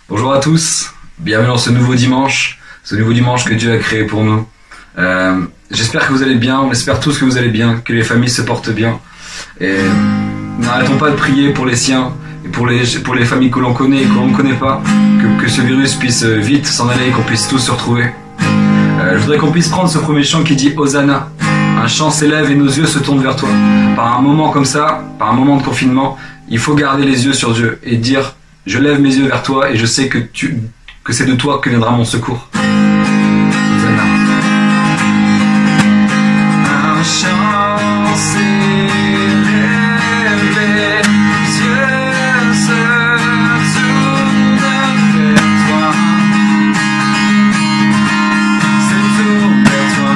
Bonjour à tous, bienvenue dans ce nouveau dimanche que Dieu a créé pour nous. J'espère que vous allez bien, on espère tous que vous allez bien, que les familles se portent bien. Et n'arrêtons pas de prier pour les siens et pour les familles que l'on connaît et que l'on ne connaît pas, que ce virus puisse vite s'en aller et qu'on puisse tous se retrouver. Je voudrais qu'on puisse prendre ce premier chant qui dit Hosanna. Un chant s'élève et nos yeux se tournent vers toi. Par un moment comme ça, par un moment de confinement, il faut garder les yeux sur Dieu et dire je lève mes yeux vers toi et je sais que c'est de toi que viendra mon secours. Hosanna. Un chant s'élève, les yeux se tournent vers toi. Se tournent vers toi.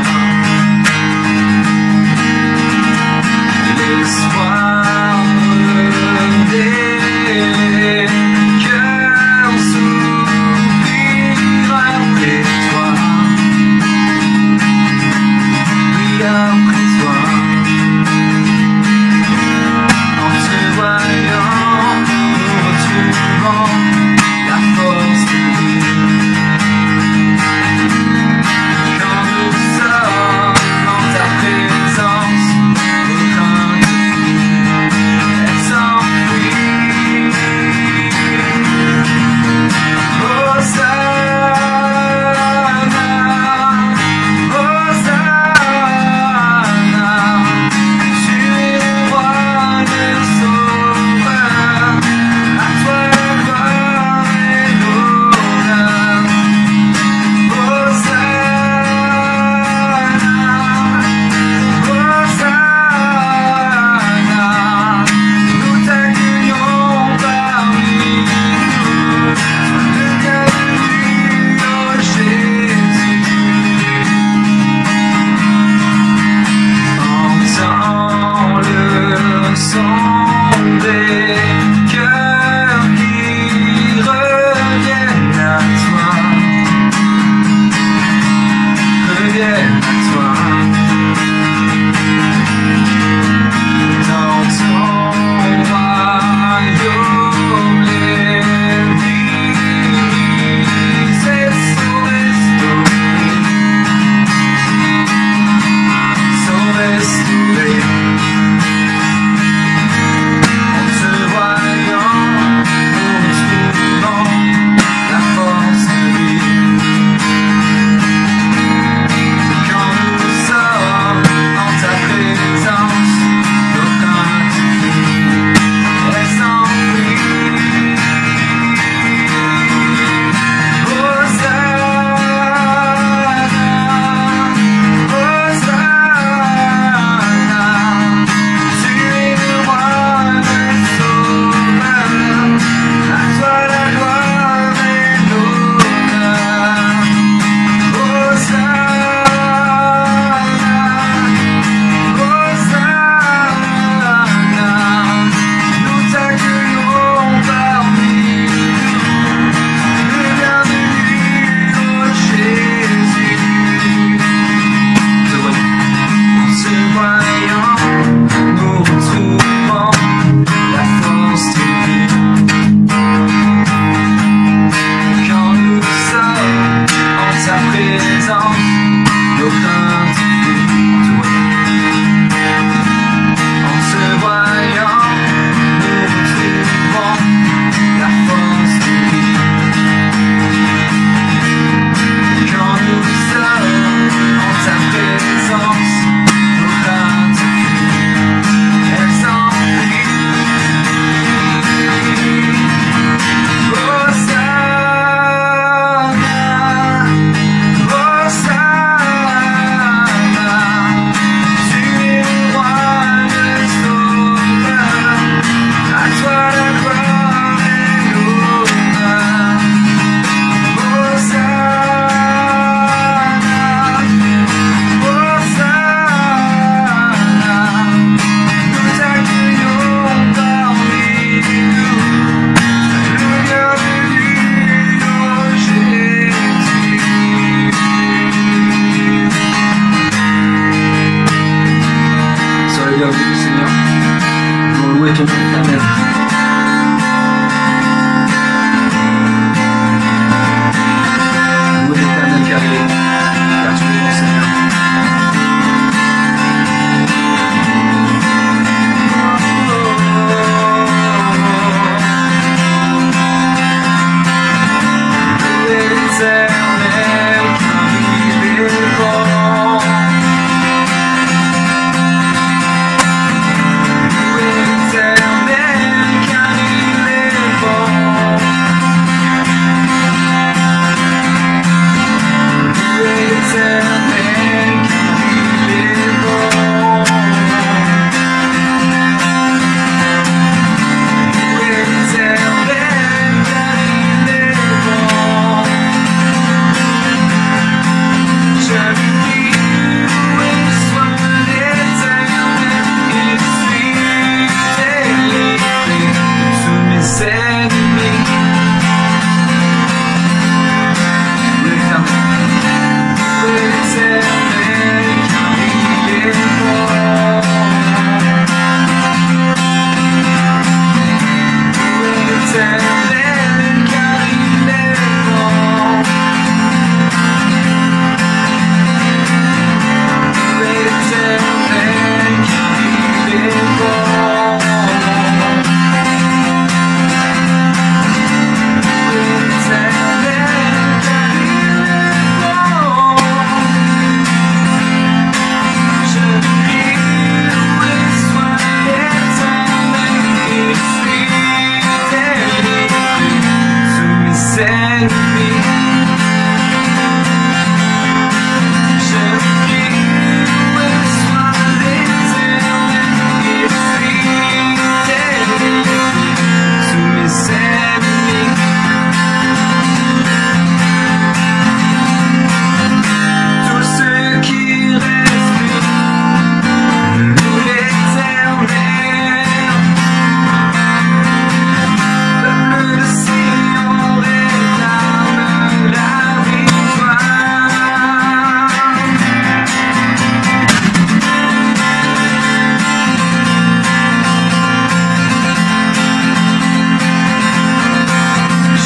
L'espoir redélié, cœur soupire après toi.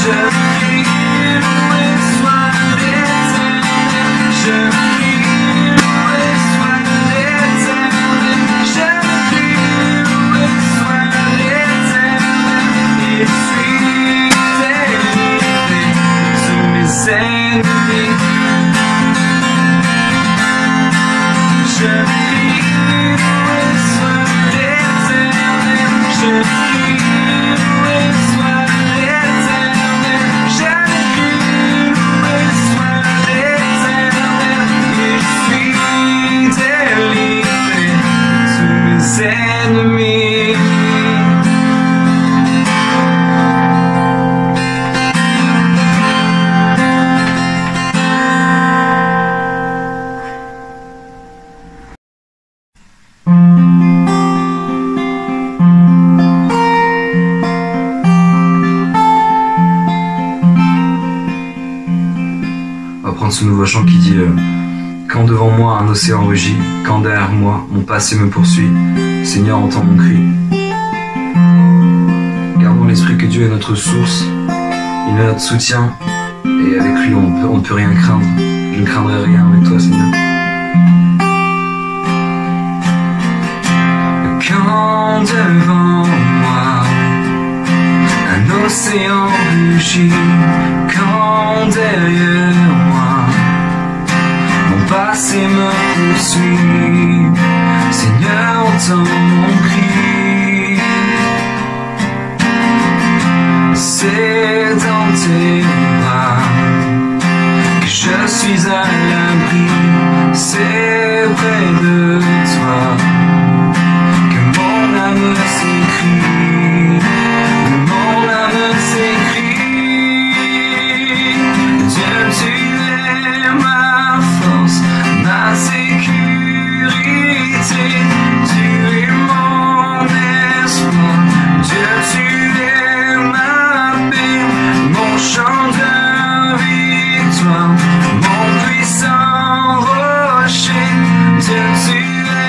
Je prie, loué soit l'Éternel. Je prie, loué soit l'Éternel. Je prie, loué soit l'Éternel. Il suit délivré sous mes ennemis. Je prie, loué soit l'Éternel. Je prie, loué soit l'Éternel. Je prie, loué soit l'Éternel. Et je suis délivré sous mes ennemis. On va prendre ce nouveau chant qui dit quand devant moi un océan rugit, quand derrière moi mon passé me poursuit, Seigneur entends mon cri. Gardons l'esprit que Dieu est notre source, il est notre soutien, et avec lui on ne peut rien craindre. Je ne craindrai rien avec toi, Seigneur. Quand devant moi un océan rugit, quand derrière moi mon passé me poursuit, Seigneur entends mon cri. C'est dans tes bras que je suis à l'abri, c'est près de toi que mon âme s'écrie, que mon âme s'écrie. Dieu, tu es ma force, ma sécurité, tu es mon espoir. Dieu, tu es ma paix, mon chant de victoire, mon puissant rocher. Dieu, tu es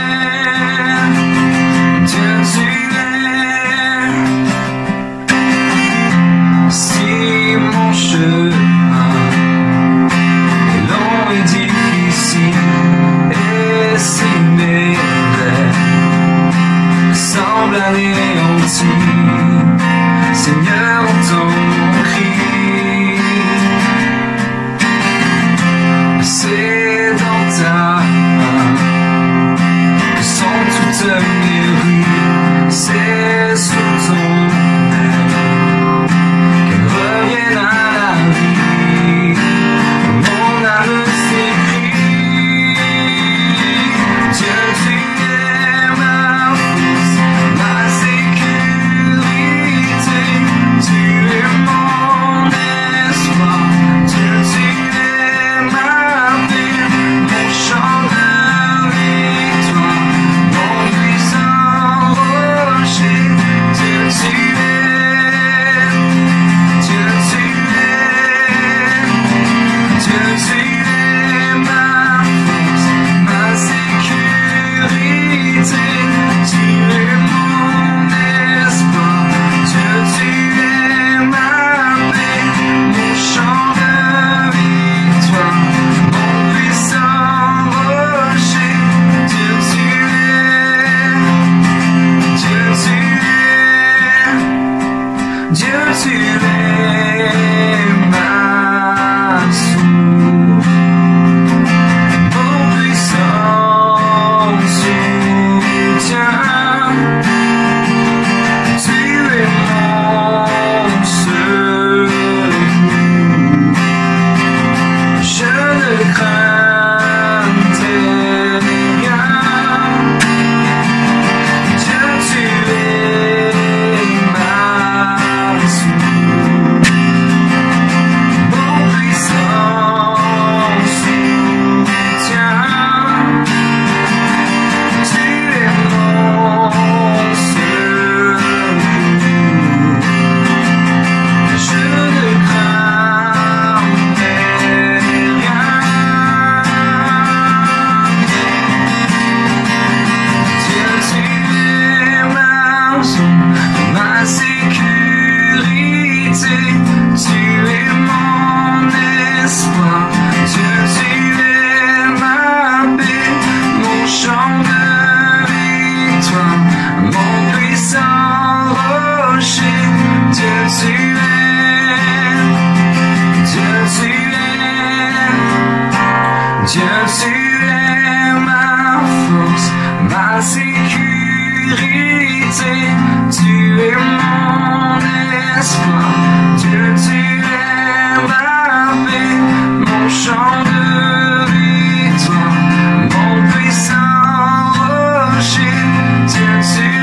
tu es ma force, ma sécurité, tu es mon espoir, Dieu, tu es ma paix, mon chant de victoire, mon puissant rocher, Dieu, tu es.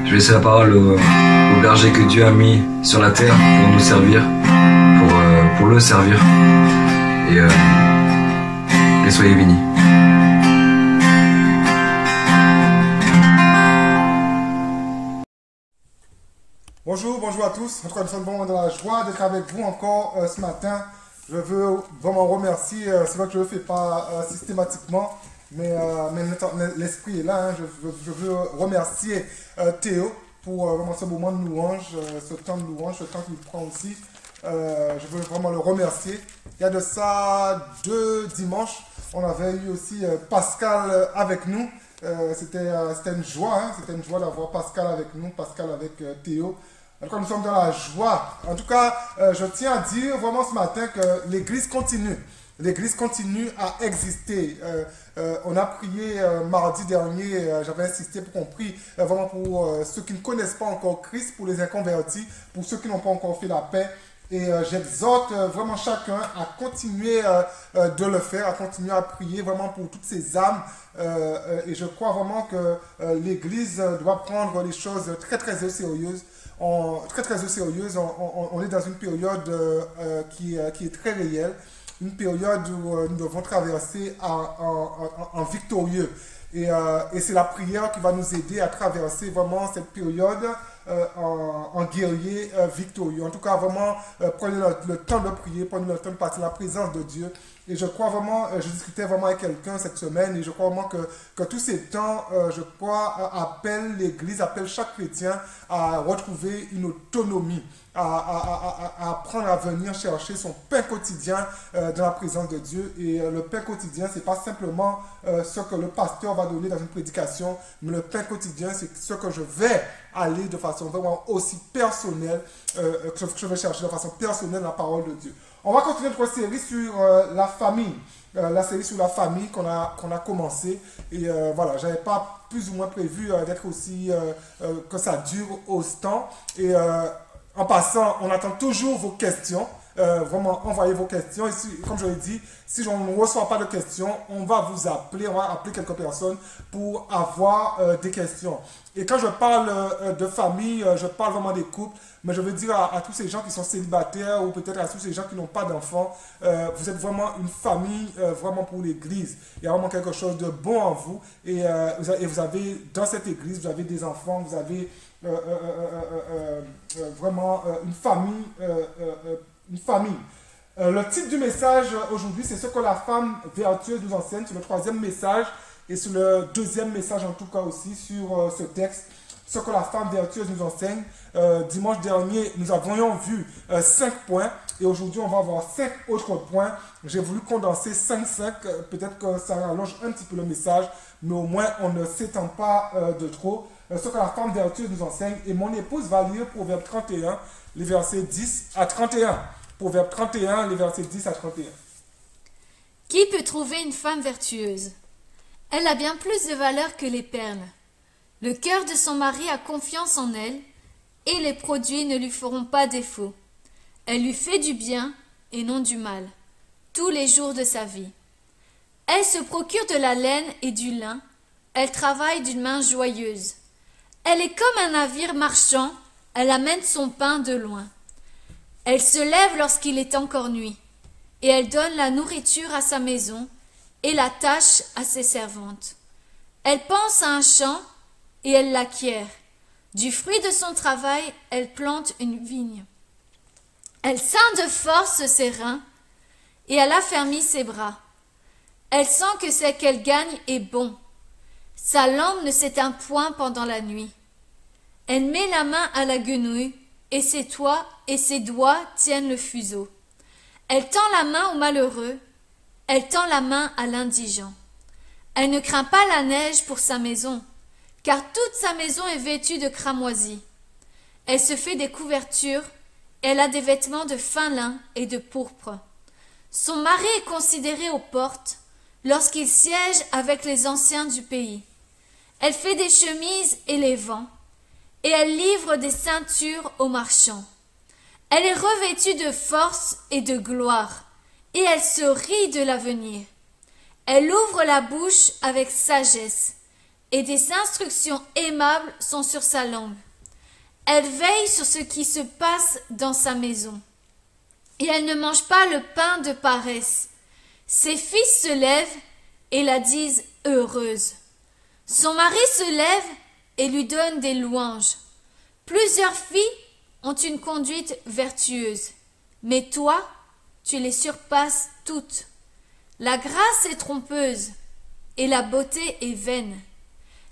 Je vais laisser la parole au berger que Dieu a mis sur la terre pour nous servir, pour le servir. Et soyez bénis. Bonjour à tous. Encore une fois, vraiment dans la joie d'être avec vous encore ce matin. Je veux vraiment remercier, c'est vrai que je ne le fais pas systématiquement, mais l'esprit est là. Hein. Je veux remercier Théo pour vraiment ce moment de louange, ce temps de louange, ce temps qu'il prend aussi. Je veux vraiment le remercier. Il y a de ça 2 dimanches, on avait eu aussi Pascal avec nous. C'était une joie, hein, c'était une joie d'avoir Pascal avec nous, Pascal avec Théo. En tout cas, nous sommes dans la joie. En tout cas, je tiens à dire vraiment ce matin que l'Église continue. L'Église continue à exister. On a prié mardi dernier, j'avais insisté pour qu'on prie vraiment pour ceux qui ne connaissent pas encore Christ, pour les inconvertis, pour ceux qui n'ont pas encore fait la paix. Et j'exhorte vraiment chacun à continuer de le faire, à continuer à prier vraiment pour toutes ces âmes. Et je crois vraiment que l'Église doit prendre les choses très très au sérieux. Très très au sérieux. On est dans une période qui est très réelle, une période où nous devons traverser en victorieux. Et c'est la prière qui va nous aider à traverser vraiment cette période en guerrier victorieux. En tout cas, vraiment, prenez le temps de prier, prenez le temps de partir dans la présence de Dieu. Et je crois vraiment, je discutais vraiment avec quelqu'un cette semaine, et je crois vraiment que tous ces temps, je crois, appellent l'Église, appellent chaque chrétien à retrouver une autonomie, à apprendre à venir chercher son pain quotidien dans la présence de Dieu. Et le pain quotidien, c'est pas simplement ce que le pasteur va donner dans une prédication, mais le pain quotidien, c'est ce que je vais aller de façon vraiment aussi personnelle, que je vais chercher de façon personnelle la parole de Dieu. On va continuer notre série sur la famille. La série sur la famille qu'on a commencé. Et voilà, j'avais pas plus ou moins prévu d'être aussi, que ça dure autant. Et en passant, on attend toujours vos questions. Vraiment, envoyez vos questions. Et comme je l'ai dit, si on ne reçoit pas de questions, on va vous appeler, on va appeler quelques personnes pour avoir des questions. Et quand je parle de famille, je parle vraiment des couples, mais je veux dire à tous ces gens qui sont célibataires ou peut-être à tous ces gens qui n'ont pas d'enfants, vous êtes vraiment une famille vraiment pour l'Église. Il y a vraiment quelque chose de bon en vous, et vous avez dans cette Église, vous avez des enfants, vous avez vraiment une famille. Le titre du message aujourd'hui, c'est ce que la femme vertueuse nous enseigne. C'est le 3e message et c'est le 2e message en tout cas aussi sur ce texte. Ce que la femme vertueuse nous enseigne. Dimanche dernier, nous avions vu 5 points et aujourd'hui, on va avoir 5 autres points. J'ai voulu condenser 5. Peut-être que ça rallonge un petit peu le message, mais au moins, on ne s'étend pas de trop. Ce que la femme vertueuse nous enseigne. Et mon épouse va lire Proverbe 31, les versets 10 à 31. Proverbe 31, les versets 10 à 31. Qui peut trouver une femme vertueuse? Elle a bien plus de valeur que les perles. Le cœur de son mari a confiance en elle, et les produits ne lui feront pas défaut. Elle lui fait du bien et non du mal, tous les jours de sa vie. Elle se procure de la laine et du lin, elle travaille d'une main joyeuse. Elle est comme un navire marchand, elle amène son pain de loin. Elle se lève lorsqu'il est encore nuit, et elle donne la nourriture à sa maison, et la tâche à ses servantes. Elle pense à un champ, et elle l'acquiert. Du fruit de son travail, elle plante une vigne. Elle ceint de force ses reins, et elle affermit ses bras. Elle sent que ce qu'elle gagne est bon. Sa langue ne s'éteint point pendant la nuit. Elle met la main à la guenouille, et ses doigts tiennent le fuseau. Elle tend la main au malheureux, elle tend la main à l'indigent. Elle ne craint pas la neige pour sa maison, car toute sa maison est vêtue de cramoisis. Elle se fait des couvertures, elle a des vêtements de fin lin et de pourpre. Son mari est considéré aux portes, lorsqu'il siège avec les anciens du pays. Elle fait des chemises et les vend, et elle livre des ceintures aux marchands. Elle est revêtue de force et de gloire, et elle se rit de l'avenir. Elle ouvre la bouche avec sagesse, et des instructions aimables sont sur sa langue. Elle veille sur ce qui se passe dans sa maison, et elle ne mange pas le pain de paresse. Ses fils se lèvent et la disent heureuse. Son mari se lève et lui donne des louanges. Plusieurs filles ont une conduite vertueuse, mais toi, tu les surpasses toutes. La grâce est trompeuse, et la beauté est vaine.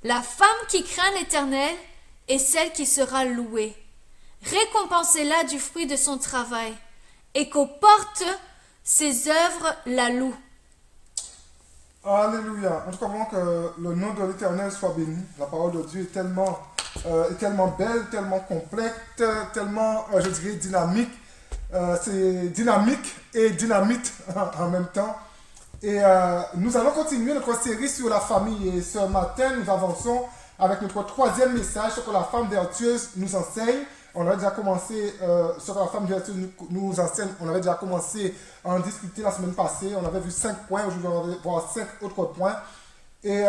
La femme qui craint l'Éternel est celle qui sera louée. Récompensez-la du fruit de son travail, et qu'aux portes ses œuvres la louent. Alléluia. En tout cas, vraiment que le nom de l'Éternel soit béni. La parole de Dieu est tellement belle, tellement complète, tellement, je dirais, dynamique. C'est dynamique et dynamite en même temps. Et nous allons continuer notre série sur la famille. Et ce matin, nous avançons avec notre troisième message, ce que la femme vertueuse nous enseigne. On avait déjà commencé, ce que la femme vertueuse nous enseigne, on avait déjà commencé à en discuter la semaine passée. On avait vu 5 points, aujourd'hui on va voir 5 autres points. Et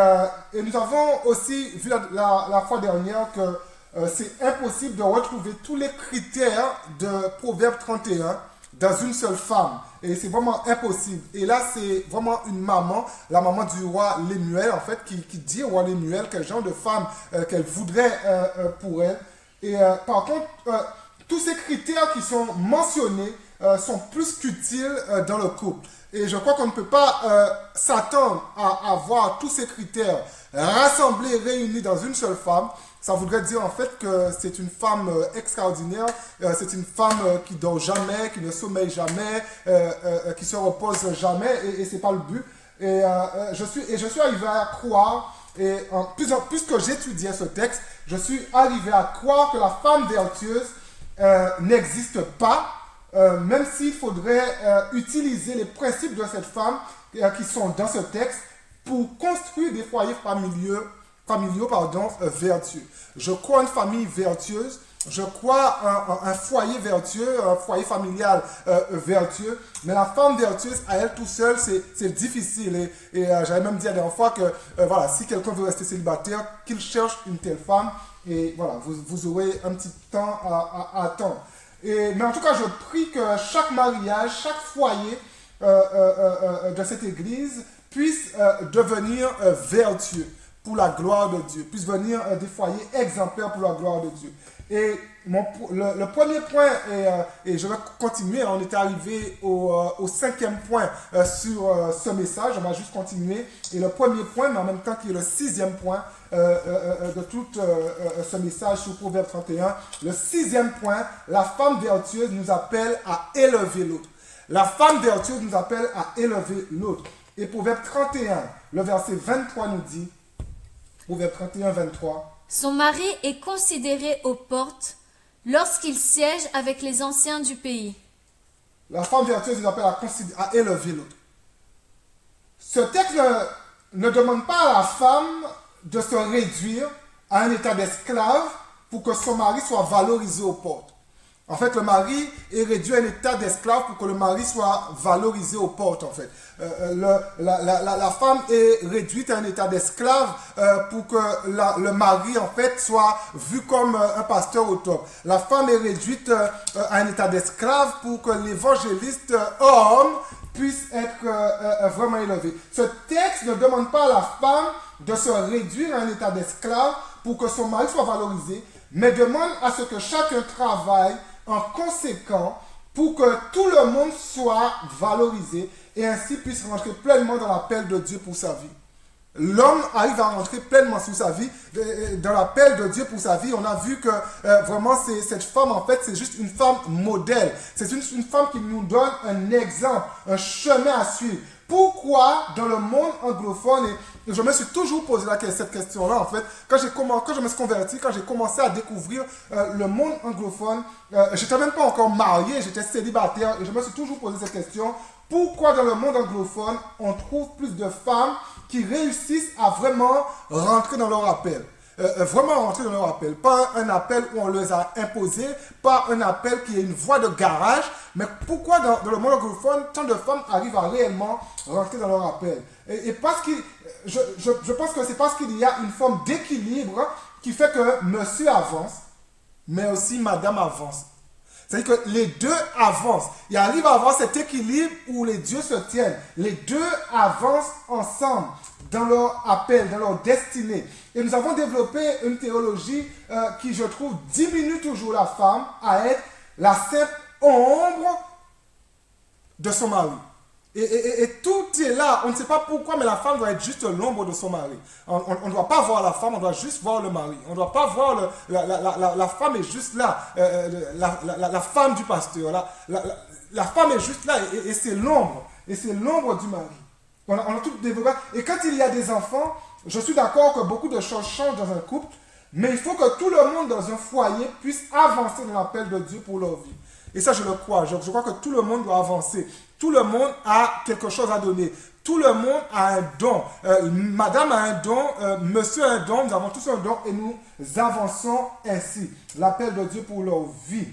nous avons aussi vu la fois dernière que c'est impossible de retrouver tous les critères de Proverbe 31 dans une seule femme. Et c'est vraiment impossible. Et là, c'est vraiment une maman, la maman du roi Lémuel, en fait, qui dit au roi Lémuel quel genre de femme qu'elle voudrait pour elle. Et par contre, tous ces critères qui sont mentionnés sont plus qu'utiles dans le couple. Et je crois qu'on ne peut pas s'attendre à avoir tous ces critères rassemblés, réunis dans une seule femme. Ça voudrait dire en fait que c'est une femme extraordinaire, c'est une femme qui dort jamais, qui ne sommeille jamais, qui se repose jamais, et c'est pas le but. Et je suis arrivé à croire, et plus que j'étudiais ce texte, je suis arrivé à croire que la femme vertueuse n'existe pas, même s'il faudrait utiliser les principes de cette femme qui sont dans ce texte pour construire des foyers familiaux, vertueux. Je crois une famille vertueuse, je crois un foyer vertueux, un foyer familial vertueux, mais la femme vertueuse à elle tout seule, c'est difficile. Et j'avais même dit la dernière fois que voilà, si quelqu'un veut rester célibataire, qu'il cherche une telle femme, et voilà, vous aurez un petit temps à attendre. Mais en tout cas, je prie que chaque mariage, chaque foyer de cette église puisse devenir vertueux pour la gloire de Dieu, puisse venir des foyers exemplaires pour la gloire de Dieu. Et le premier point, et je vais continuer, on est arrivé au cinquième point sur ce message, on va juste continuer. Et le premier point, mais en même temps qui est le sixième point de tout ce message sur Proverbe 31, le sixième point, la femme vertueuse nous appelle à élever l'autre. La femme vertueuse nous appelle à élever l'autre. Et Proverbe 31, le verset 23 nous dit, Proverbe 31, 23. Son mari est considéré aux portes lorsqu'il siège avec les anciens du pays. La femme vertueuse nous appelle à élever l'autre. Ce texte ne demande pas à la femme de se réduire à un état d'esclave pour que son mari soit valorisé aux portes. En fait, le mari est réduit à un état d'esclave pour que le mari soit valorisé aux portes, en fait. La femme est réduite à un état d'esclave pour que le mari, en fait, soit vu comme un pasteur au top. La femme est réduite à un état d'esclave pour que l'évangéliste homme puisse être vraiment élevé. Ce texte ne demande pas à la femme de se réduire à un état d'esclave pour que son mari soit valorisé, mais demande à ce que chacun travaille en conséquent pour que tout le monde soit valorisé et ainsi puisse rentrer pleinement dans l'appel de Dieu pour sa vie. L'homme arrive à rentrer pleinement sur sa vie, dans l'appel de Dieu pour sa vie. On a vu que vraiment cette femme, en fait, c'est juste une femme modèle. C'est une femme qui nous donne un exemple, un chemin à suivre. Pourquoi dans le monde anglophone, et je me suis toujours posé cette question-là en fait, quand je me suis converti, quand j'ai commencé à découvrir le monde anglophone, j'étais même pas encore marié, j'étais célibataire et je me suis toujours posé cette question, pourquoi dans le monde anglophone on trouve plus de femmes qui réussissent à vraiment rentrer dans leur appel? Vraiment rentrer dans leur appel. Pas un appel où on les a imposés, pas un appel qui est une voie de garage, mais pourquoi dans le monde anglophone, tant de femmes arrivent à réellement rentrer dans leur appel? Et parce que je pense que c'est parce qu'il y a une forme d'équilibre qui fait que monsieur avance, mais aussi madame avance. C'est-à-dire que les deux avancent. Il arrive à avoir cet équilibre où les deux se tiennent. Les deux avancent ensemble dans leur appel, dans leur destinée. Et nous avons développé une théologie qui, je trouve, diminue toujours la femme à être la simple ombre de son mari. Et tout est là, on ne sait pas pourquoi, mais la femme doit être juste l'ombre de son mari. On ne doit pas voir la femme, on doit juste voir le mari. On ne doit pas voir la femme est juste là, la femme du pasteur. La femme est juste là et c'est l'ombre. Et c'est l'ombre du mari. On a tout développé. Et quand il y a des enfants, je suis d'accord que beaucoup de choses changent dans un couple, mais il faut que tout le monde dans un foyer puisse avancer dans l'appel de Dieu pour leur vie. Et ça, je le crois. Je crois que tout le monde doit avancer. Tout le monde a quelque chose à donner. Tout le monde a un don. Madame a un don, monsieur a un don, nous avons tous un don et nous avançons ainsi. L'appel de Dieu pour leur vie.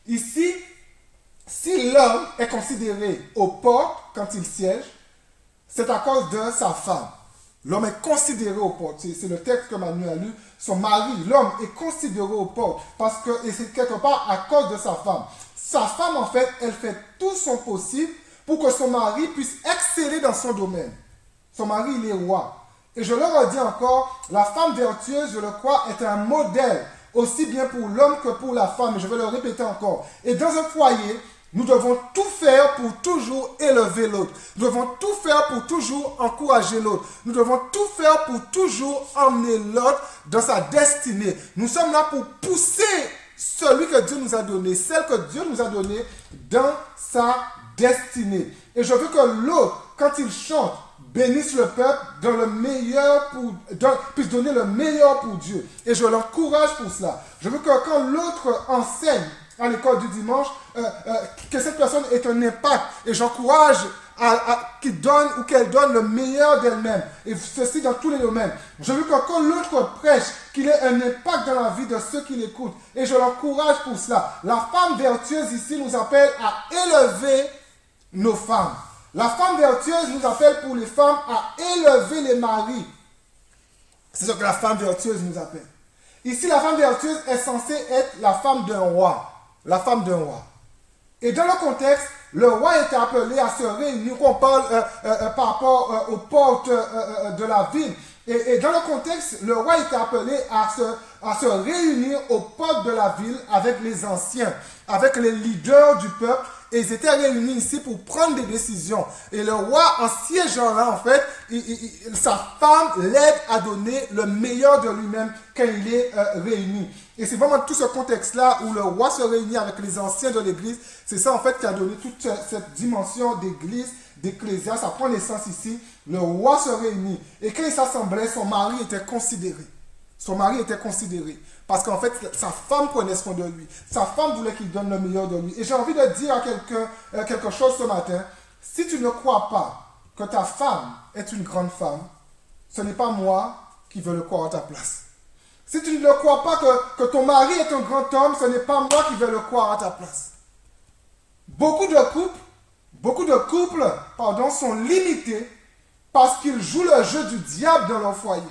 Ici, si l'homme est considéré aux portes quand il siège, c'est à cause de sa femme. L'homme est considéré aux portes. C'est le texte que Manu a lu. Son mari, l'homme, est considéré aux portes parce que, et c'est quelque part à cause de sa femme. Sa femme, en fait, elle fait tout son possible pour que son mari puisse exceller dans son domaine. Son mari, il est roi. Et je le redis encore, la femme vertueuse, je le crois, est un modèle, aussi bien pour l'homme que pour la femme. Et je vais le répéter encore. Et dans un foyer, nous devons tout faire pour toujours élever l'autre. Nous devons tout faire pour toujours encourager l'autre. Nous devons tout faire pour toujours emmener l'autre dans sa destinée. Nous sommes là pour pousser celui que Dieu nous a donné, celle que Dieu nous a donnée dans sa destinée. Et je veux que l'autre, quand il chante, bénisse le peuple, puisse donner le meilleur pour Dieu. Et je l'encourage pour cela. Je veux que quand l'autre enseigne à l'école du dimanche, que cette personne ait un impact. Et j'encourage qu'il donne ou qu'elle donne le meilleur d'elle-même. Et ceci dans tous les domaines. Je veux que quand l'autre prêche, qu'il ait un impact dans la vie de ceux qui l'écoutent. Et je l'encourage pour cela. La femme vertueuse ici nous appelle à élever nos femmes. La femme vertueuse nous appelle pour les femmes à élever les maris. C'est ce que la femme vertueuse nous appelle. Ici, la femme vertueuse est censée être la femme d'un roi. La femme d'un roi. Et dans le contexte, le roi était appelé à se réunir, on parle par rapport aux portes de la ville. Et dans le contexte, le roi était appelé à se réunir aux portes de la ville avec les anciens, avec les leaders du peuple. Et ils étaient réunis ici pour prendre des décisions. Et le roi, en siégeant là, en fait, sa femme l'aide à donner le meilleur de lui-même quand il est réuni. Et c'est vraiment tout ce contexte-là où le roi se réunit avec les anciens de l'église. C'est ça, en fait, qui a donné toute cette dimension d'église, d'ecclésia. Ça prend naissance ici. Le roi se réunit. Et quand il s'assemblait, son mari était considéré. Son mari était considéré. Parce qu'en fait, sa femme prenait soin de lui. Sa femme voulait qu'il donne le meilleur de lui. Et j'ai envie de dire à quelqu'un quelque chose ce matin. Si tu ne crois pas que ta femme est une grande femme, ce n'est pas moi qui veux le croire à ta place. Si tu ne crois pas que ton mari est un grand homme, ce n'est pas moi qui vais le croire à ta place. Beaucoup de couples, sont limités parce qu'ils jouent le jeu du diable dans leur foyer.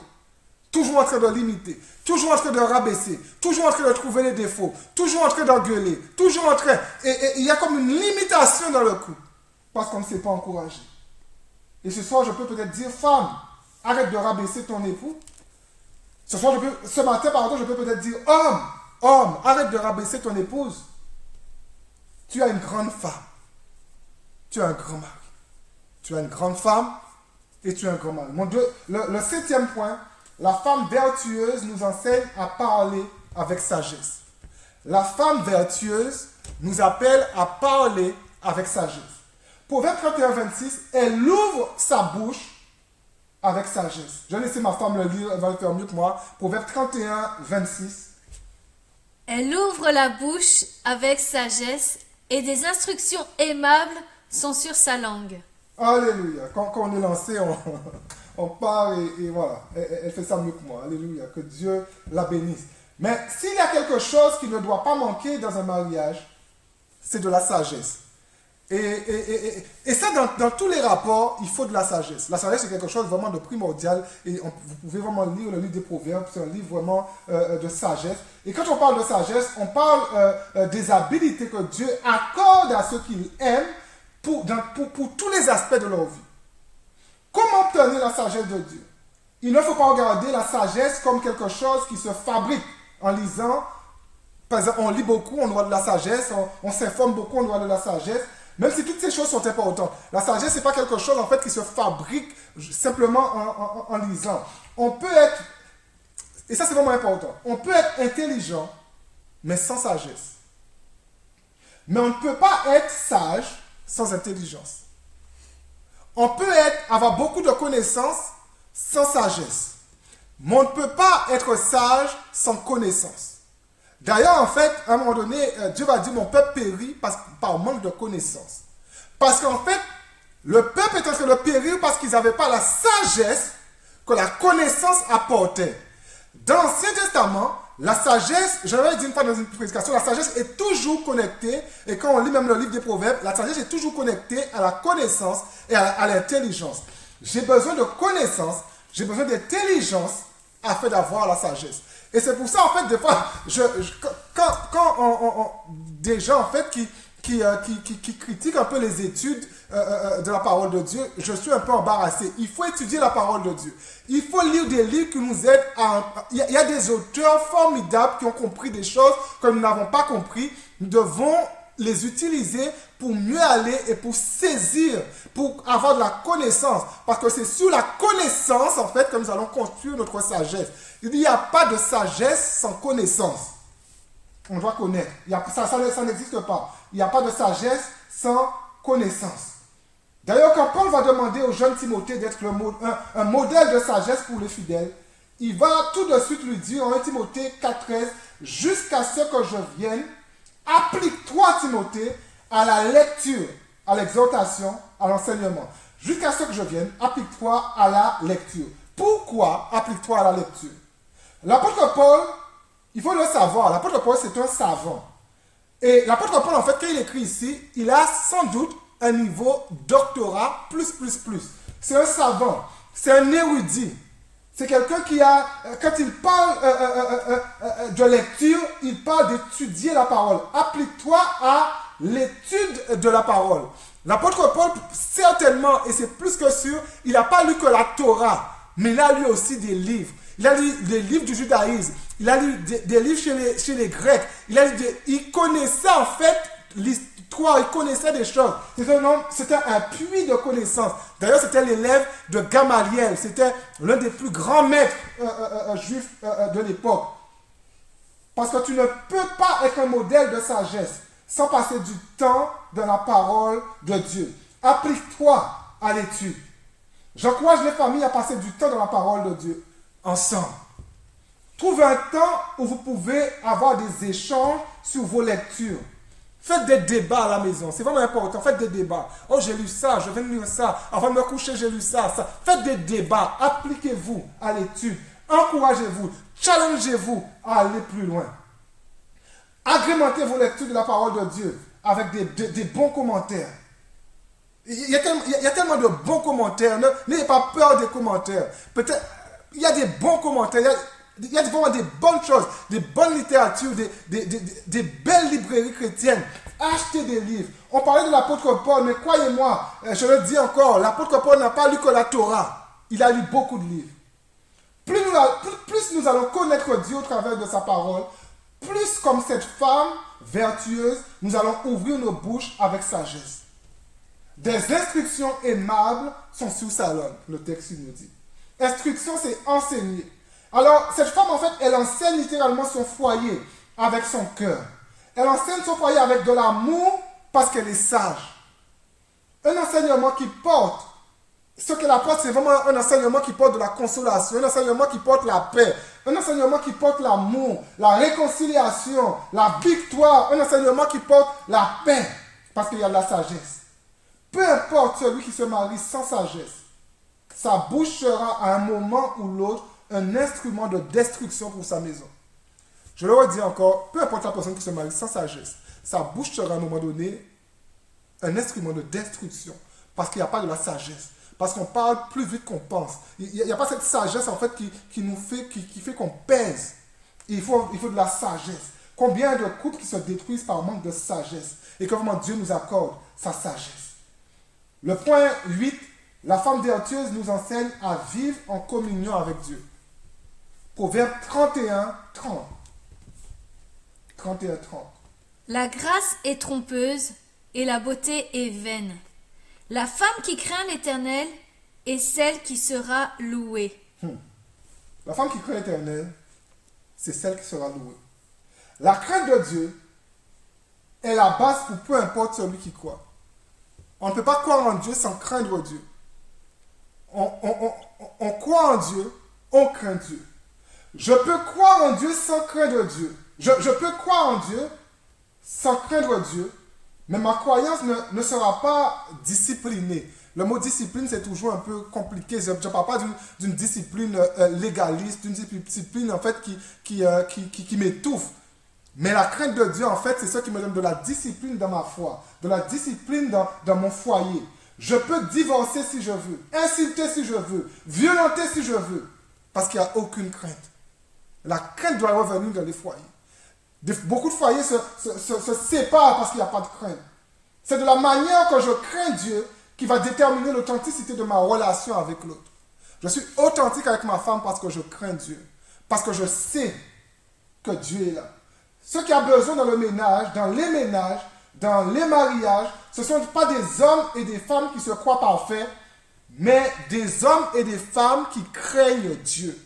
Toujours en train de limiter, toujours en train de rabaisser, toujours en train de trouver les défauts, toujours en train d'engueuler, toujours en train... Et il y a comme une limitation dans le couple parce qu'on ne s'est pas encouragé. Et ce soir, je peux peut-être dire, femme, arrête de rabaisser ton époux. Ce matin, je peux peut-être dire, homme, arrête de rabaisser ton épouse. Tu as une grande femme. Tu as un grand mari. Tu as une grande femme et tu as un grand mari. Mon Dieu, le 7e point, la femme vertueuse nous enseigne à parler avec sagesse. La femme vertueuse nous appelle à parler avec sagesse. Proverbe 31, 26, elle ouvre sa bouche avec sagesse. Je vais laisser ma femme le lire, elle va le faire mieux que moi. Proverbe 31, 26. Elle ouvre la bouche avec sagesse et des instructions aimables sont sur sa langue. Alléluia. Quand on est lancé, on part et voilà. Elle fait ça mieux que moi. Alléluia. Que Dieu la bénisse. Mais s'il y a quelque chose qui ne doit pas manquer dans un mariage, c'est de la sagesse. Et ça, dans tous les rapports, il faut de la sagesse. La sagesse, c'est quelque chose vraiment de primordial. Et vous pouvez vraiment lire le livre des Proverbes. C'est un livre vraiment de sagesse. Et quand on parle de sagesse, on parle des habilités que Dieu accorde à ceux qu'il aime pour tous les aspects de leur vie. Comment obtenir la sagesse de Dieu? Il ne faut pas regarder la sagesse comme quelque chose qui se fabrique en lisant. Par exemple, on lit beaucoup, on doit de la sagesse, on s'informe beaucoup, on doit de la sagesse. Même si toutes ces choses sont importantes. La sagesse, ce n'est pas quelque chose en fait qui se fabrique simplement en lisant. On peut être, et ça c'est vraiment important, on peut être intelligent, mais sans sagesse. Mais on ne peut pas être sage sans intelligence. On peut avoir beaucoup de connaissances sans sagesse. Mais on ne peut pas être sage sans connaissance. D'ailleurs, en fait, à un moment donné, Dieu va dire, mon peuple périt par manque de connaissance. Parce qu'en fait, le peuple est en train de périr parce qu'ils n'avaient pas la sagesse que la connaissance apportait. Dans l'Ancien Testament, la sagesse, j'avais dit une fois dans une prédication, la sagesse est toujours connectée, et quand on lit même le livre des Proverbes, la sagesse est toujours connectée à la connaissance et à l'intelligence. J'ai besoin de connaissance, j'ai besoin d'intelligence afin d'avoir la sagesse. Et c'est pour ça, en fait, des fois, quand des gens, en fait, qui critiquent un peu les études de la parole de Dieu, je suis un peu embarrassé. Il faut étudier la parole de Dieu. Il faut lire des livres qui nous aident à... Il y a des auteurs formidables qui ont compris des choses que nous n'avons pas compris. Nous devons les utiliser pour mieux aller et pour saisir, pour avoir de la connaissance. Parce que c'est sur la connaissance, en fait, que nous allons construire notre sagesse. Il n'y a pas de sagesse sans connaissance. On doit connaître. Ça n'existe pas. Il n'y a pas de sagesse sans connaissance. D'ailleurs, quand Paul va demander au jeune Timothée d'être un modèle de sagesse pour les fidèles, il va tout de suite lui dire en 1 Timothée 4,13, jusqu'à ce que je vienne, applique-toi, Timothée, à la lecture, à l'exhortation, à l'enseignement. Jusqu'à ce que je vienne, applique-toi à la lecture. Pourquoi applique-toi à la lecture? L'apôtre Paul, il faut le savoir, l'apôtre Paul c'est un savant. Et l'apôtre Paul, en fait, quand il écrit ici, il a sans doute un niveau doctorat plus. C'est un savant, c'est un érudit. C'est quelqu'un qui a, quand il parle de lecture, il parle d'étudier la parole. Applique-toi à l'étude de la parole. L'apôtre Paul, certainement, et c'est plus que sûr, il n'a pas lu que la Torah, mais il a lu aussi des livres. Il a lu des livres du judaïsme, il a lu des livres chez les Grecs, il connaissait en fait l'histoire, il connaissait des choses. C'était un puits de connaissances. D'ailleurs, c'était l'élève de Gamaliel, c'était l'un des plus grands maîtres juifs de l'époque. Parce que tu ne peux pas être un modèle de sagesse sans passer du temps dans la parole de Dieu. Applique-toi à l'étude. J'encourage les familles à passer du temps dans la parole de Dieu ensemble. Trouvez un temps où vous pouvez avoir des échanges sur vos lectures. Faites des débats à la maison, c'est vraiment important. Faites des débats. Oh, j'ai lu ça, je viens de lire ça. Avant de me coucher, j'ai lu ça. Faites des débats. Appliquez-vous à l'étude. Encouragez-vous. Challengez-vous à aller plus loin. Agrémentez vos lectures de la parole de Dieu avec des bons commentaires. Il y a tellement de bons commentaires. N'ayez pas peur des commentaires. Peut-être, il y a des bons commentaires. Il y a vraiment des bonnes choses, des bonnes littératures, des belles librairies chrétiennes. Achetez des livres. On parlait de l'apôtre Paul, mais croyez-moi, je le dis encore, l'apôtre Paul n'a pas lu que la Torah. Il a lu beaucoup de livres. Plus nous allons connaître Dieu au travers de sa parole, plus comme cette femme vertueuse, nous allons ouvrir nos bouches avec sagesse. Des instructions aimables sont sur sa langue, le texte nous dit. Instruction, c'est enseigner. Alors, cette femme, en fait, elle enseigne littéralement son foyer avec son cœur. Elle enseigne son foyer avec de l'amour parce qu'elle est sage. Un enseignement qui porte, ce qu'elle apporte, c'est vraiment un enseignement qui porte de la consolation, un enseignement qui porte la paix, un enseignement qui porte l'amour, la réconciliation, la victoire, un enseignement qui porte la paix parce qu'il y a de la sagesse. Peu importe celui qui se marie sans sagesse, sa bouche sera à un moment ou l'autre un instrument de destruction pour sa maison. Je le redis encore, peu importe la personne qui se marie sans sagesse, sa bouche sera à un moment donné un instrument de destruction parce qu'il n'y a pas de la sagesse. Parce qu'on parle plus vite qu'on pense. Il n'y a pas cette sagesse en fait qui fait qu'on pèse. Il faut de la sagesse. Combien de couples qui se détruisent par manque de sagesse et que vraiment Dieu nous accorde sa sagesse. Le point 8, La femme vertueuse nous enseigne à vivre en communion avec Dieu. Proverbe 31, 30. 31, 30. La grâce est trompeuse et la beauté est vaine. La femme qui craint l'Éternel est celle qui sera louée. La femme qui craint l'Éternel, c'est celle qui sera louée. La crainte de Dieu est la base pour peu importe celui qui croit. On ne peut pas croire en Dieu sans craindre Dieu. On croit en Dieu, on craint Dieu. Je peux croire en Dieu sans craindre Dieu. Je peux croire en Dieu sans craindre Dieu, mais ma croyance ne sera pas disciplinée. Le mot discipline, c'est toujours un peu compliqué. Je ne parle pas d'une discipline légaliste, d'une discipline en fait qui m'étouffe. Mais la crainte de Dieu, en fait, c'est ce qui me donne de la discipline dans ma foi, de la discipline dans mon foyer. Je peux divorcer si je veux, insulter si je veux, violenter si je veux, parce qu'il n'y a aucune crainte. La crainte doit revenir dans les foyers. Beaucoup de foyers se séparent parce qu'il n'y a pas de crainte. C'est de la manière que je crains Dieu qui va déterminer l'authenticité de ma relation avec l'autre. Je suis authentique avec ma femme parce que je crains Dieu, parce que je sais que Dieu est là. Ce qui a besoin dans le ménage, dans les mariages, ce ne sont pas des hommes et des femmes qui se croient parfaits, mais des hommes et des femmes qui craignent Dieu.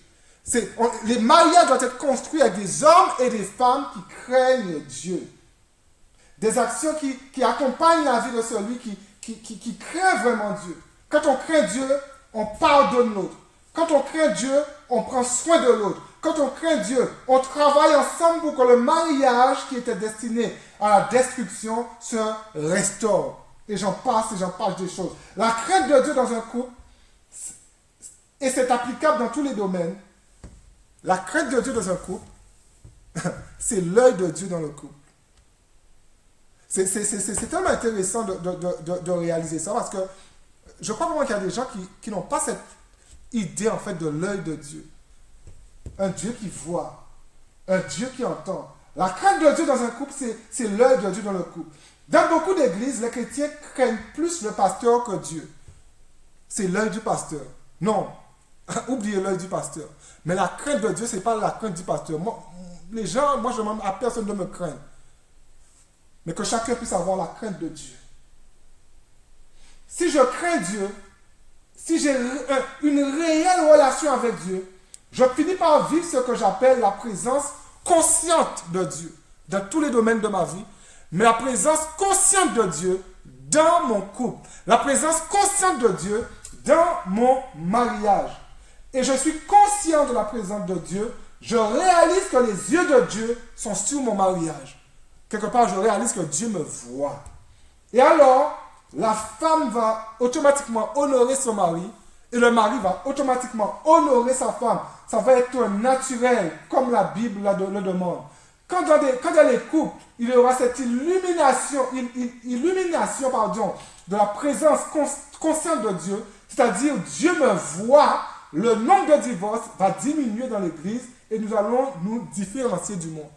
Les mariages doivent être construits avec des hommes et des femmes qui craignent Dieu. Des actions qui accompagnent la vie de celui qui craint vraiment Dieu. Quand on craint Dieu, on pardonne l'autre. Quand on craint Dieu, on prend soin de l'autre. Quand on craint Dieu, on travaille ensemble pour que le mariage qui était destiné à la destruction se restaure. Et j'en passe des choses. La crainte de Dieu dans un couple, et c'est applicable dans tous les domaines, la crainte de Dieu dans un couple, c'est l'œil de Dieu dans le couple. C'est tellement intéressant de réaliser ça parce que je crois vraiment qu'il y a des gens qui n'ont pas cette idée en fait de l'œil de Dieu. Un Dieu qui voit, un Dieu qui entend. La crainte de Dieu dans un couple, c'est l'œil de Dieu dans le couple. Dans beaucoup d'églises, les chrétiens craignent plus le pasteur que Dieu. C'est l'œil du pasteur. Non, oubliez l'œil du pasteur. Mais la crainte de Dieu, ce n'est pas la crainte du pasteur. Moi, je ne demande à personne de me craindre. Mais que chacun puisse avoir la crainte de Dieu. Si je crains Dieu, si j'ai une réelle relation avec Dieu, je finis par vivre ce que j'appelle la présence consciente de Dieu dans tous les domaines de ma vie, mais la présence consciente de Dieu dans mon couple, la présence consciente de Dieu dans mon mariage. Et je suis conscient de la présence de Dieu, je réalise que les yeux de Dieu sont sur mon mariage. Quelque part, je réalise que Dieu me voit. Et alors, la femme va automatiquement honorer son mari et le mari va automatiquement honorer sa femme. Ça va être naturel, comme la Bible le demande. Quand dans les couples, il y aura cette illumination de la présence consciente de Dieu, c'est-à-dire Dieu me voit, le nombre de divorces va diminuer dans l'église et nous allons nous différencier du monde.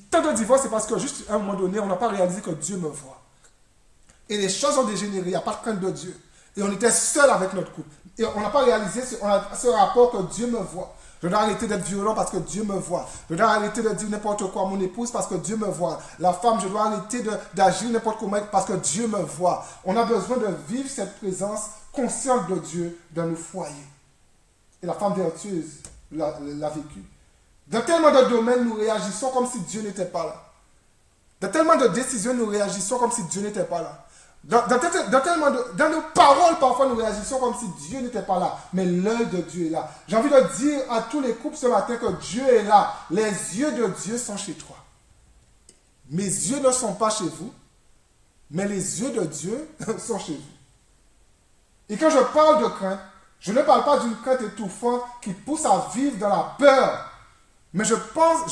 Tant de divorces, c'est parce que juste à un moment donné, on n'a pas réalisé que Dieu me voit. Et les choses ont dégénéré, il n'y a pas de crainte de Dieu. Et on était seul avec notre couple. Et on n'a pas réalisé ce rapport que Dieu me voit. Je dois arrêter d'être violent parce que Dieu me voit. Je dois arrêter de dire n'importe quoi à mon épouse parce que Dieu me voit. La femme, je dois arrêter d'agir n'importe comment parce que Dieu me voit. On a besoin de vivre cette présence consciente de Dieu dans nos foyers. Et la femme vertueuse l'a vécu. Dans tellement de domaines, nous réagissons comme si Dieu n'était pas là. Dans tellement de décisions, nous réagissons comme si Dieu n'était pas là. Dans nos paroles, parfois, nous réagissons comme si Dieu n'était pas là. Mais l'œil de Dieu est là. J'ai envie de dire à tous les couples ce matin que Dieu est là. Les yeux de Dieu sont chez toi. Mes yeux ne sont pas chez vous, mais les yeux de Dieu sont chez vous. Et quand je parle de crainte, je ne parle pas d'une crainte étouffante qui pousse à vivre dans la peur. Mais je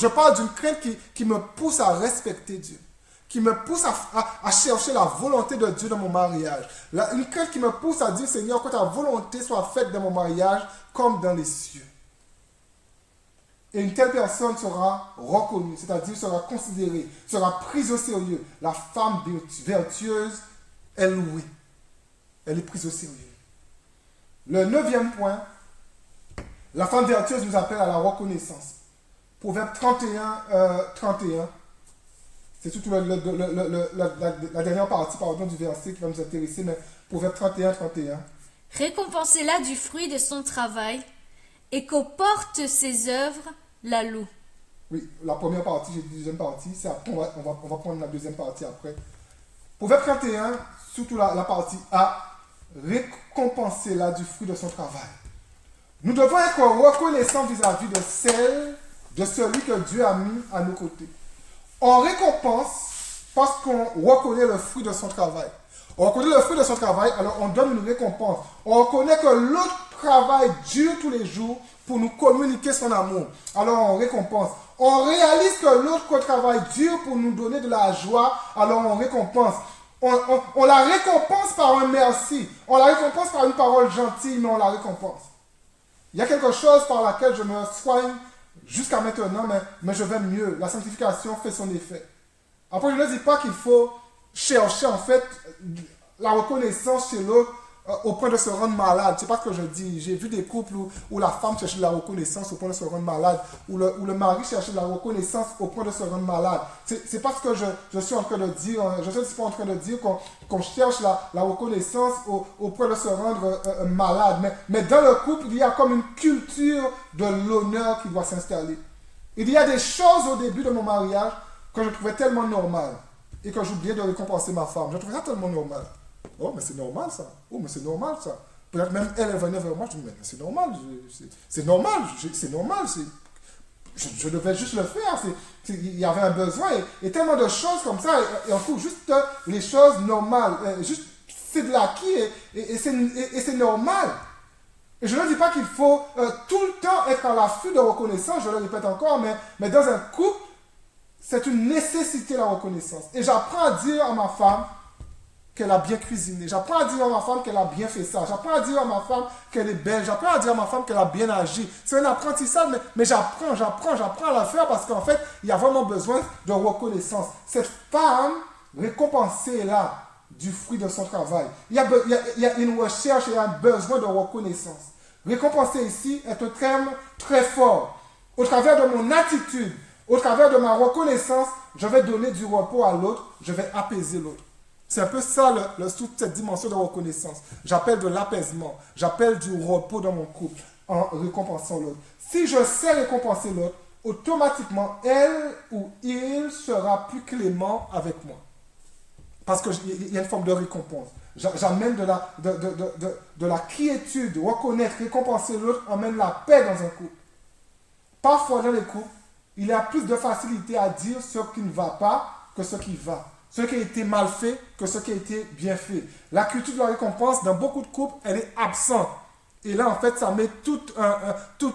parle d'une crainte qui me pousse à respecter Dieu. Qui me pousse à chercher la volonté de Dieu dans mon mariage. Une crainte qui me pousse à dire, Seigneur, que ta volonté soit faite dans mon mariage comme dans les cieux. Et une telle personne sera reconnue, c'est-à-dire sera considérée, sera prise au sérieux. La femme vertueuse est louée. Elle est prise au sérieux. Le 9e point, la femme vertueuse nous appelle à la reconnaissance. Proverbe 31, c'est surtout la dernière partie pardon, du verset qui va nous intéresser, mais Proverbe 31. Récompensez-la du fruit de son travail, et qu'au porte ses œuvres la loue. Oui, la première partie, j'ai dit deuxième partie, on va prendre la deuxième partie après. Proverbe 31, surtout la partie A, récompensez-la du fruit de son travail. Nous devons être reconnaissants vis-à-vis de celui que Dieu a mis à nos côtés. On récompense parce qu'on reconnaît le fruit de son travail. On reconnaît le fruit de son travail, alors on donne une récompense. On reconnaît que l'autre travail dure tous les jours pour nous communiquer son amour. Alors on récompense. On réalise que l'autre travail dure pour nous donner de la joie, alors on récompense. On la récompense par un merci. On la récompense par une parole gentille, mais on la récompense. Il y a quelque chose par laquelle je me soigne jusqu'à maintenant, mais je vais mieux. La sanctification fait son effet. Après, je ne dis pas qu'il faut chercher en fait la reconnaissance chez l'autre au point de se rendre malade. C'est pas ce que je dis. J'ai vu des couples où la femme cherchait de la reconnaissance au point de se rendre malade, où le mari cherchait de la reconnaissance au point de se rendre malade. C'est pas ce que je suis en train de dire. Je ne suis pas en train de dire qu'on cherche la reconnaissance au point de se rendre malade. Mais dans le couple, il y a comme une culture de l'honneur qui doit s'installer. Il y a des choses au début de mon mariage que je trouvais tellement normales et que j'oubliais de récompenser ma femme. Je trouvais ça tellement normal. Oh, mais c'est normal ça. Oh, mais c'est normal ça. Peut-être même elle venait vers moi, je dis, mais c'est normal. C'est normal. C'est normal. Je devais juste le faire. Il y avait un besoin. Et tellement de choses comme ça. Et on trouve juste les choses normales. Juste, c'est de l'acquis et c'est normal. Et je ne dis pas qu'il faut tout le temps être à l'affût de reconnaissance. Je le répète encore. Mais dans un couple, c'est une nécessité la reconnaissance. Et j'apprends à dire à ma femme qu'elle a bien cuisiné. J'apprends à dire à ma femme qu'elle a bien fait ça. J'apprends à dire à ma femme qu'elle est belle. J'apprends à dire à ma femme qu'elle a bien agi. C'est un apprentissage, mais j'apprends à la faire parce qu'en fait, il y a vraiment besoin de reconnaissance. Cette femme, récompensée-là du fruit de son travail. Il y a une recherche et un besoin de reconnaissance. Récompenser ici est un terme très fort. Au travers de mon attitude, au travers de ma reconnaissance, je vais donner du repos à l'autre, je vais apaiser l'autre. C'est un peu ça, toute cette dimension de reconnaissance. J'appelle de l'apaisement. J'appelle du repos dans mon couple en récompensant l'autre. Si je sais récompenser l'autre, automatiquement, elle ou il sera plus clément avec moi. Parce qu'il y a une forme de récompense. J'amène de la quiétude, reconnaître, récompenser l'autre, amène la paix dans un couple. Parfois, dans les couples, il y a plus de facilité à dire ce qui ne va pas que ce qui va. Ce qui a été mal fait que ce qui a été bien fait. La culture de la récompense, dans beaucoup de couples, elle est absente. Et là, en fait, ça met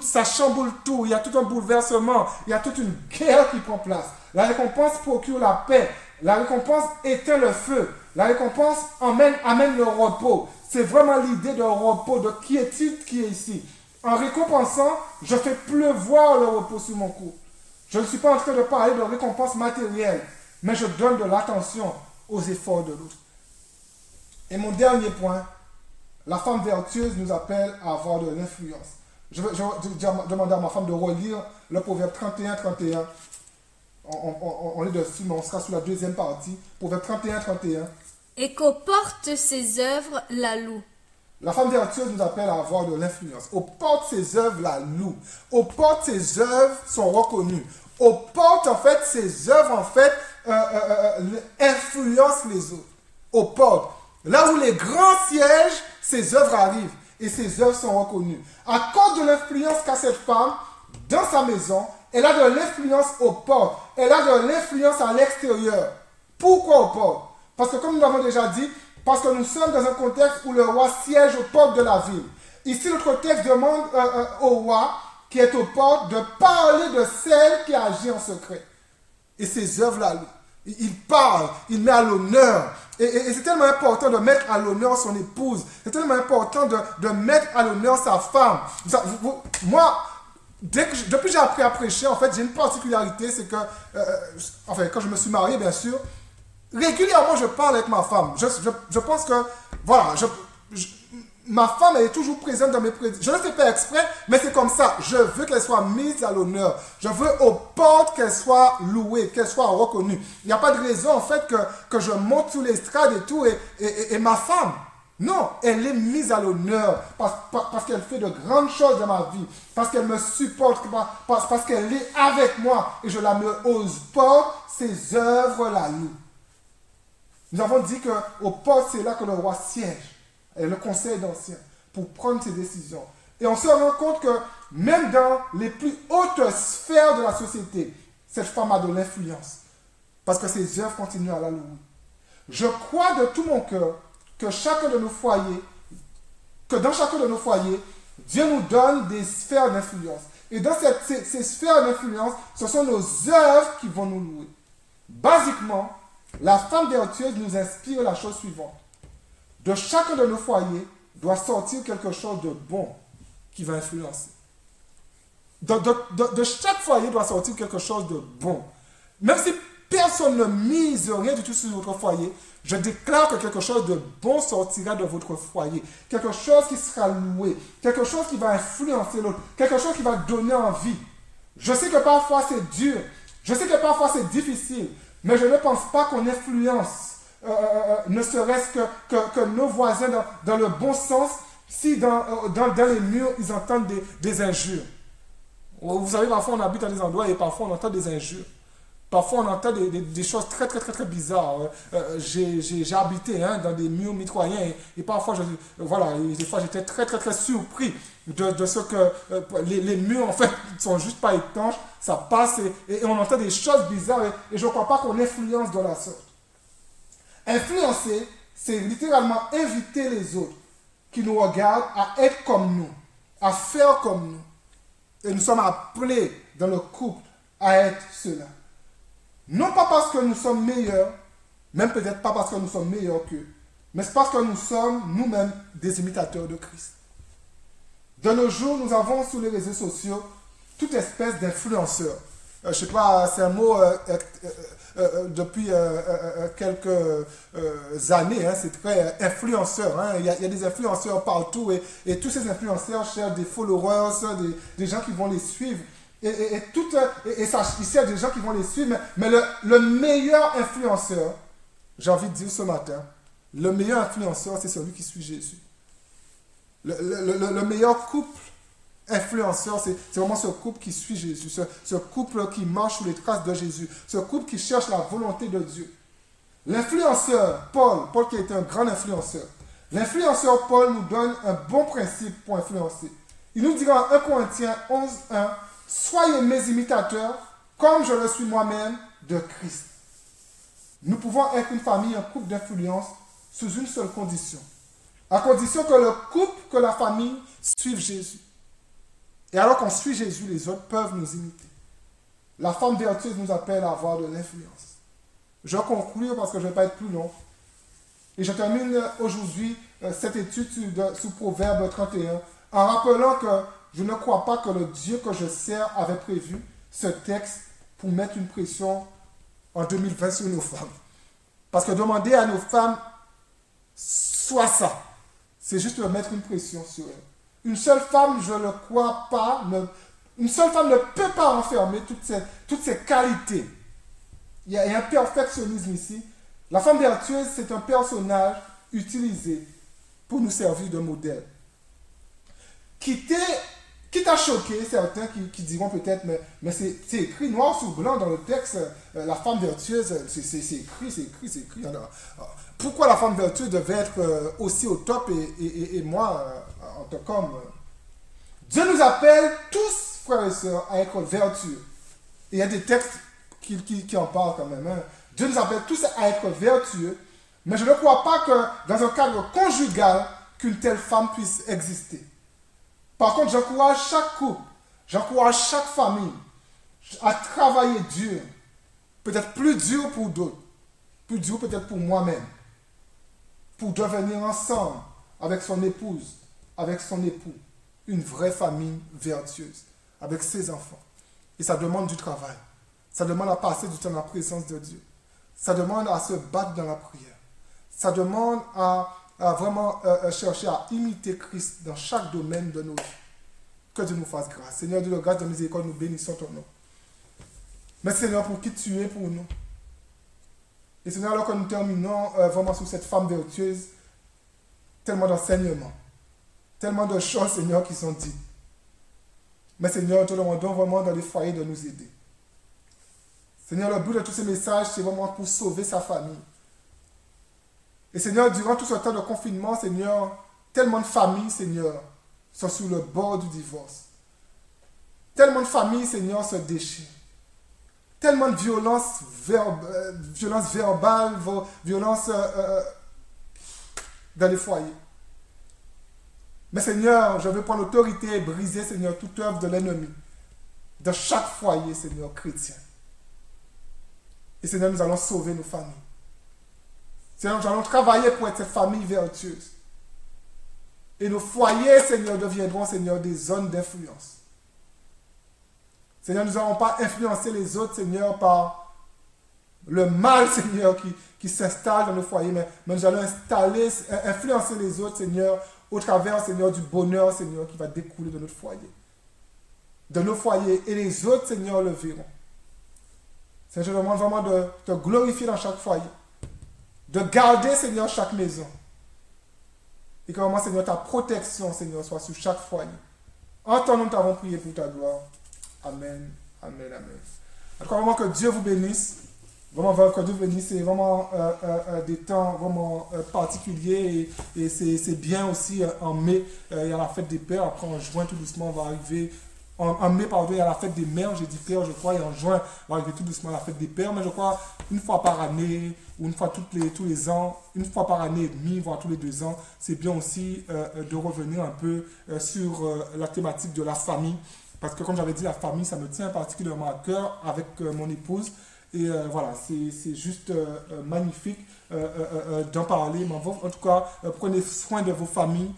ça chamboule tout. Il y a tout un bouleversement. Il y a toute une guerre qui prend place. La récompense procure la paix. La récompense éteint le feu. La récompense amène le repos. C'est vraiment l'idée de repos, de quiétude qui est ici. En récompensant, je fais pleuvoir le repos sur mon couple. Je ne suis pas en train de parler de récompense matérielle. Mais je donne de l'attention aux efforts de l'autre. Et mon dernier point, la femme vertueuse nous appelle à avoir de l'influence. Je vais demander à ma femme de relire le Proverbe 31. On est dessus, mais on sera sur la deuxième partie. Proverbe 31. Et qu'au porte ses œuvres la loue. La femme vertueuse nous appelle à avoir de l'influence. Aux portes ses œuvres la loue. Aux portes ses œuvres sont reconnues. Aux portes, en fait, ses œuvres, en fait, influencent les autres. Aux portes. Là où les grands sièges, ses œuvres arrivent. Et ses œuvres sont reconnues. À cause de l'influence qu'a cette femme dans sa maison, elle a de l'influence aux portes. Elle a de l'influence à l'extérieur. Pourquoi aux portes? Parce que comme nous l'avons déjà dit, parce que nous sommes dans un contexte où le roi siège aux portes de la ville. Ici, notre texte demande au roi qui est aux portes de parler de celle qui agit en secret. Et ses œuvres-là, il parle, il met à l'honneur. Et c'est tellement important de mettre à l'honneur son épouse. C'est tellement important de mettre à l'honneur sa femme. Moi, depuis que j'ai appris à prêcher, en fait, j'ai une particularité, c'est que, quand je me suis marié, bien sûr, régulièrement, je parle avec ma femme. Je pense que, voilà, ma femme, elle est toujours présente dans mes prédications. Je ne le fais pas exprès, mais c'est comme ça. Je veux qu'elle soit mise à l'honneur. Je veux aux portes qu'elle soit louée, qu'elle soit reconnue. Il n'y a pas de raison, en fait, que je monte sur l'estrade et tout, et ma femme, non, elle est mise à l'honneur parce qu'elle fait de grandes choses dans ma vie, parce qu'elle me supporte, parce qu'elle est avec moi, et je la mets aux portes, ses œuvres la louent. Nous avons dit qu'aux portes, c'est là que le roi siège. Et le conseil d'anciens, pour prendre ses décisions. Et on se rend compte que même dans les plus hautes sphères de la société, cette femme a de l'influence. Parce que ses œuvres continuent à la louer. Je crois de tout mon cœur que chacun de nos foyers, que dans chacun de nos foyers, Dieu nous donne des sphères d'influence. Et dans ces sphères d'influence, ce sont nos œuvres qui vont nous louer. Basiquement, la femme vertueuse nous inspire la chose suivante. De chacun de nos foyers doit sortir quelque chose de bon qui va influencer. De chaque foyer doit sortir quelque chose de bon. Même si personne ne mise rien du tout sur votre foyer, je déclare que quelque chose de bon sortira de votre foyer. Quelque chose qui sera loué. Quelque chose qui va influencer l'autre. Quelque chose qui va donner envie. Je sais que parfois c'est dur. Je sais que parfois c'est difficile. Mais je ne pense pas qu'on influence. Ne serait-ce que nos voisins dans le bon sens, si dans les murs, ils entendent des injures. Vous savez, parfois on habite dans des endroits et parfois on entend des injures. Parfois on entend des choses très bizarres. J'ai habité dans des murs mitoyens et parfois, des fois j'étais très surpris de ce que les murs en fait ne sont juste pas étanches, ça passe et on entend des choses bizarres et je ne crois pas qu'on influence de la sorte. Influencer, c'est littéralement inviter les autres qui nous regardent à être comme nous, à faire comme nous. Et nous sommes appelés dans le couple à être cela. Non pas parce que nous sommes meilleurs, même peut-être pas parce que nous sommes meilleurs qu'eux, mais c'est parce que nous sommes nous-mêmes des imitateurs de Christ. De nos jours, nous avons sur les réseaux sociaux toute espèce d'influenceurs. Je ne sais pas, c'est un mot depuis quelques années, c'est très influenceur. Il y a des influenceurs partout et tous ces influenceurs cherchent des followers, des gens qui vont les suivre. Et ils cherchent des gens qui vont les suivre, mais le meilleur influenceur, j'ai envie de dire ce matin, le meilleur influenceur, c'est celui qui suit Jésus. Le meilleur couple influenceur, c'est vraiment ce couple qui suit Jésus, ce couple qui marche sous les traces de Jésus, ce couple qui cherche la volonté de Dieu. L'influenceur, Paul qui est un grand influenceur, l'influenceur Paul nous donne un bon principe pour influencer. Il nous dira en 1 Corinthiens 11:1, « Soyez mes imitateurs, comme je le suis moi-même de Christ. » Nous pouvons être une famille, un couple d'influence, sous une seule condition. À condition que le couple, que la famille suivent Jésus. Et alors qu'on suit Jésus, les autres peuvent nous imiter. La femme vertueuse nous appelle à avoir de l'influence. Je vais conclure parce que je ne vais pas être plus long. Et je termine aujourd'hui cette étude sous Proverbe 31 en rappelant que je ne crois pas que le Dieu que je sers avait prévu ce texte pour mettre une pression en 2020 sur nos femmes. Parce que demander à nos femmes, soit ça, c'est juste de mettre une pression sur elles. Une seule femme, je ne le crois pas, une seule femme ne peut pas enfermer toutes ces qualités. Il y a un perfectionnisme ici. La femme vertueuse, c'est un personnage utilisé pour nous servir de modèle. Quitte à choquer certains qui diront peut-être, mais c'est écrit noir sur blanc dans le texte, la femme vertueuse, c'est écrit. Alors, pourquoi la femme vertueuse devait être aussi au top et moi, en tant qu'homme? Dieu nous appelle tous, frères et sœurs, à être vertueux. Et il y a des textes qui en parlent quand même. Dieu nous appelle tous à être vertueux, mais je ne crois pas que dans un cadre conjugal, qu'une telle femme puisse exister. Par contre, j'encourage chaque couple, j'encourage chaque famille à travailler dur. Peut-être plus dur pour d'autres, plus dur peut-être pour moi-même. Pour devenir ensemble avec son épouse, avec son époux, une vraie famille vertueuse, avec ses enfants. Et ça demande du travail. Ça demande à passer du temps dans la présence de Dieu. Ça demande à se battre dans la prière. Ça demande à à vraiment chercher à imiter Christ dans chaque domaine de nos vies. Que Dieu nous fasse grâce. Seigneur, Dieu de grâce, de miséricorde, nous bénissons ton nom. Merci Seigneur pour qui tu es pour nous. Et Seigneur, alors que nous terminons vraiment sur cette femme vertueuse, tellement d'enseignements, tellement de choses, Seigneur, qui sont dites. Mais Seigneur, nous te demandons vraiment dans les foyers de nous aider. Seigneur, le but de tous ces messages, c'est vraiment pour sauver sa famille. Et Seigneur, durant tout ce temps de confinement, Seigneur, tellement de familles, Seigneur, sont sur le bord du divorce. Tellement de familles, Seigneur, se déchirent. Tellement de violences verbales, violences dans les foyers. Mais Seigneur, je veux prendre l'autorité et briser, Seigneur, toute œuvre de l'ennemi. Dans chaque foyer, Seigneur, chrétien. Et Seigneur, nous allons sauver nos familles. Seigneur, nous allons travailler pour être cette famille vertueuse. Et nos foyers, Seigneur, deviendront, Seigneur, des zones d'influence. Seigneur, nous n'allons pas influencer les autres, Seigneur, par le mal, Seigneur, qui s'installe dans nos foyers, mais nous allons influencer les autres, Seigneur, au travers, Seigneur, du bonheur, Seigneur, qui va découler de notre foyer. De nos foyers. Et les autres, Seigneur, le verront. Seigneur, je demande vraiment de te glorifier dans chaque foyer. De garder, Seigneur, chaque maison. Et que vraiment, Seigneur, ta protection, Seigneur, soit sur chaque foyer. En ton nom, nous t'avons prié pour ta gloire. Amen, amen, amen. En tout cas, vraiment que Dieu vous bénisse. Vraiment, que Dieu vous bénisse. C'est vraiment des temps vraiment particuliers. Et c'est bien aussi en mai, il y a la fête des pères. Après, en juin, tout doucement, on va arriver. En mai, pardon, il y a la fête des mères, j'ai dit pères, je crois, et en juin, on va arriver tout doucement à la fête des pères, mais je crois, une fois par année, ou une fois tous les ans, une fois par année et demie, voire tous les 2 ans, c'est bien aussi de revenir un peu sur la thématique de la famille, parce que comme j'avais dit, la famille, ça me tient particulièrement à cœur avec mon épouse, et voilà, c'est juste magnifique d'en parler. Mais en tout cas, prenez soin de vos familles.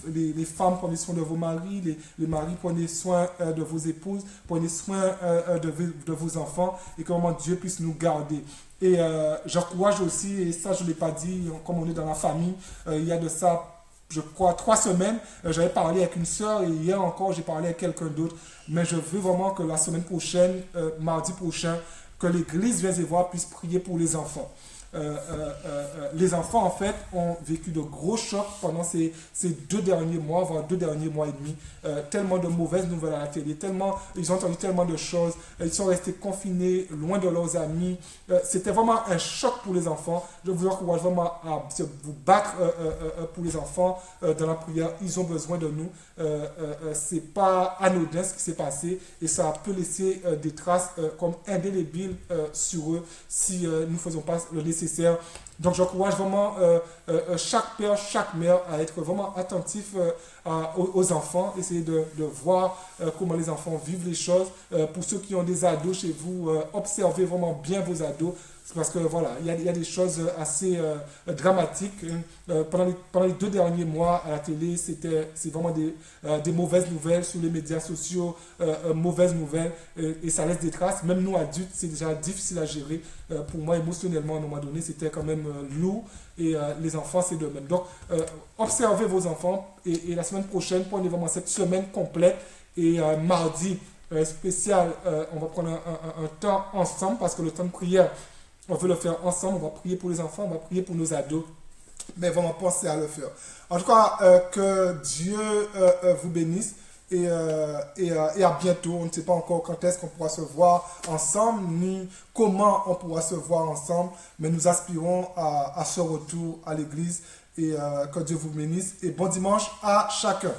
Les femmes, prenez soin de vos maris. Les maris, prenez soin de vos épouses. Prenez soin de vos enfants. Et que vraiment Dieu puisse nous garder. Et j'encourage aussi, et ça je ne l'ai pas dit, comme on est dans la famille, il y a de ça, je crois, 3 semaines, j'avais parlé avec une sœur et hier encore, j'ai parlé avec quelqu'un d'autre. Mais je veux vraiment que la semaine prochaine, mardi prochain, que l'église vienne et voir puisse prier pour les enfants. Les enfants, en fait, ont vécu de gros chocs pendant ces 2 derniers mois, voire 2 derniers mois et demi. Tellement de mauvaises nouvelles à la télé, ils ont entendu tellement de choses, ils sont restés confinés, loin de leurs amis. C'était vraiment un choc pour les enfants. Je vous encourage vraiment à vous battre pour les enfants dans la prière. Ils ont besoin de nous. C'est pas anodin ce qui s'est passé et ça peut laisser des traces comme indélébiles sur eux si nous ne faisons pas le nécessaire. Donc j'encourage vraiment chaque père, chaque mère à être vraiment attentif aux enfants, essayer de voir comment les enfants vivent les choses. Pour ceux qui ont des ados chez vous, observez vraiment bien vos ados. Parce que voilà, il y a des choses assez dramatiques. Pendant les 2 derniers mois à la télé, c'est vraiment des mauvaises nouvelles sur les médias sociaux, mauvaises nouvelles, et ça laisse des traces. Même nous adultes, c'est déjà difficile à gérer. Pour moi, émotionnellement, à un moment donné, c'était quand même lourd. Et les enfants, c'est de même. Donc, observez vos enfants. Et la semaine prochaine, prenez vraiment cette semaine complète. Et mardi spécial, on va prendre un temps ensemble parce que le temps de prière, on veut le faire ensemble, on va prier pour les enfants, on va prier pour nos ados, mais vraiment pensez à le faire. En tout cas, que Dieu vous bénisse et à bientôt. On ne sait pas encore quand est-ce qu'on pourra se voir ensemble, ni comment on pourra se voir ensemble, mais nous aspirons à ce retour à l'église et que Dieu vous bénisse et bon dimanche à chacun.